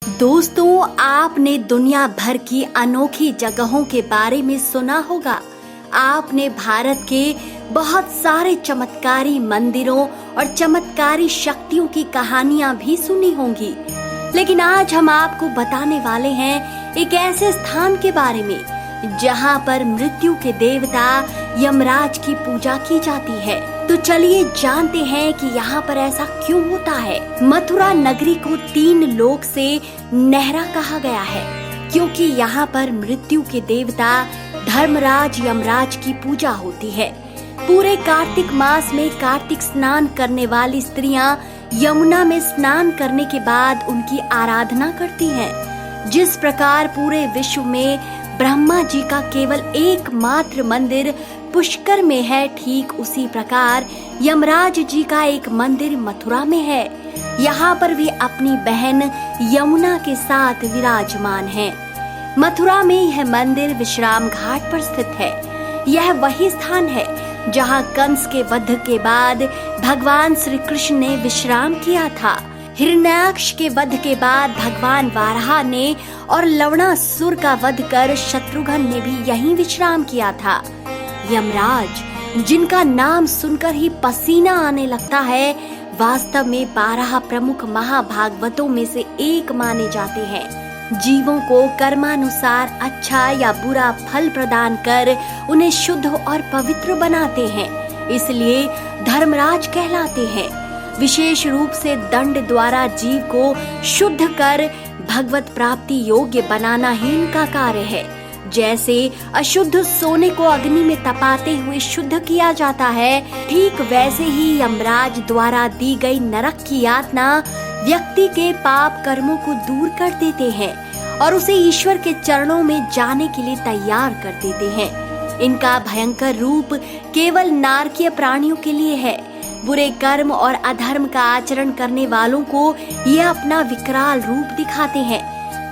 दोस्तों, आपने दुनिया भर की अनोखी जगहों के बारे में सुना होगा। आपने भारत के बहुत सारे चमत्कारी मंदिरों और चमत्कारी शक्तियों की कहानियां भी सुनी होंगी। लेकिन आज हम आपको बताने वाले हैं एक ऐसे स्थान के बारे में जहां पर मृत्यु के देवता यमराज की पूजा की जाती है। तो चलिए जानते हैं कि यहाँ पर ऐसा क्यों होता है। मथुरा नगरी को 3 लोक से नहरा कहा गया है क्योंकि यहाँ पर मृत्यु के देवता धर्मराज यमराज की पूजा होती है। पूरे कार्तिक मास में कार्तिक स्नान करने वाली स्त्रियां यमुना में स्नान करने के बाद उनकी आराधना करती हैं। जिस प्रकार पूरे विश्व में ब्रह्मा जी का केवल एकमात्र मंदिर पुष्कर में है, ठीक उसी प्रकार यमराज जी का एक मंदिर मथुरा में है। यहाँ पर वे अपनी बहन यमुना के साथ विराजमान हैं। मथुरा में यह मंदिर विश्राम घाट पर स्थित है। यह वही स्थान है जहाँ कंस के वध के बाद भगवान श्री कृष्ण ने विश्राम किया था। हिरण्याक्ष के वध के बाद भगवान वाराह ने और लवणासुर का वध कर शत्रुघ्न ने भी यहीं विश्राम किया था। यमराज, जिनका नाम सुनकर ही पसीना आने लगता है, वास्तव में 12 प्रमुख महाभागवतों में से एक माने जाते हैं। जीवों को कर्मानुसार अच्छा या बुरा फल प्रदान कर उन्हें शुद्ध और पवित्र बनाते हैं, इसलिए धर्मराज कहलाते हैं। विशेष रूप से दंड द्वारा जीव को शुद्ध कर भगवत प्राप्ति योग्य बनाना ही इनका कार्य है। जैसे अशुद्ध सोने को अग्नि में तपाते हुए शुद्ध किया जाता है, ठीक वैसे ही यमराज द्वारा दी गई नरक की यातना व्यक्ति के पाप कर्मों को दूर कर देते हैं और उसे ईश्वर के चरणों में जाने के लिए तैयार कर देते हैं। इनका भयंकर रूप केवल नारकीय प्राणियों के लिए है। बुरे कर्म और अधर्म का आचरण करने वालों को ये अपना विकराल रूप दिखाते हैं,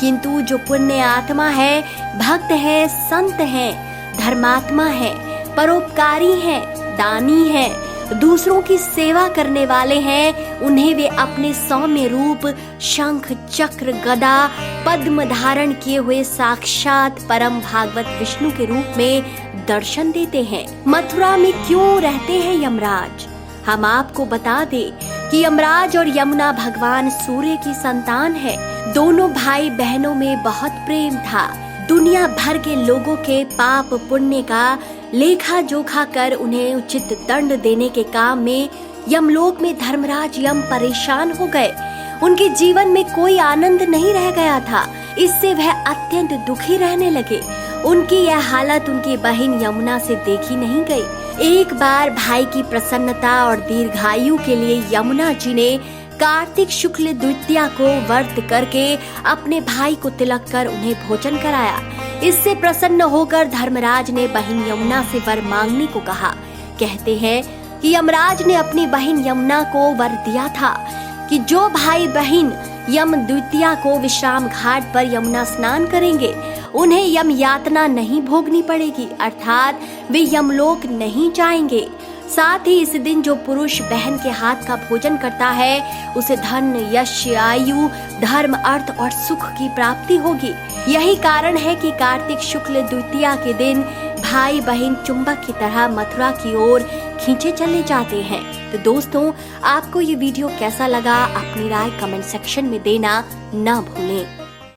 किंतु जो पुण्य आत्मा है, भक्त है, संत है, धर्मात्मा है, परोपकारी है, दानी है, दूसरों की सेवा करने वाले हैं, उन्हें वे अपने सौम्य रूप शंख चक्र गदा पद्म धारण किए हुए साक्षात परम भागवत विष्णु के रूप में दर्शन देते हैं। मथुरा में क्यों रहते हैं यमराज? हम आपको बता दें कि यमराज और यमुना भगवान सूर्य की संतान है। दोनों भाई बहनों में बहुत प्रेम था। दुनिया भर के लोगों के पाप पुण्य का लेखा जोखा कर उन्हें उचित दंड देने के काम में यमलोक में धर्मराज यम परेशान हो गए। उनके जीवन में कोई आनंद नहीं रह गया था, इससे वह अत्यंत दुखी रहने लगे। उनकी यह हालत उनकी बहन यमुना से देखी नहीं गई। एक बार भाई की प्रसन्नता और दीर्घायु के लिए यमुना जी ने कार्तिक शुक्ल द्वितीया को व्रत करके अपने भाई को तिलक कर उन्हें भोजन कराया। इससे प्रसन्न होकर धर्मराज ने बहन यमुना से वर मांगने को कहा। कहते हैं कि यमराज ने अपनी बहन यमुना को वर दिया था कि जो भाई बहन यम द्वितीया को विश्राम घाट पर यमुना स्नान करेंगे, उन्हें यम यातना नहीं भोगनी पड़ेगी, अर्थात वे यमलोक नहीं जाएंगे। साथ ही इस दिन जो पुरुष बहन के हाथ का भोजन करता है, उसे धन, यश, आयु, धर्म, अर्थ और सुख की प्राप्ति होगी। यही कारण है कि कार्तिक शुक्ल द्वितीया के दिन भाई बहन चुंबक की तरह मथुरा की ओर खींचे चले जाते हैं। तो दोस्तों, आपको ये वीडियो कैसा लगा? अपनी राय कमेंट सेक्शन में देना ना भूलें।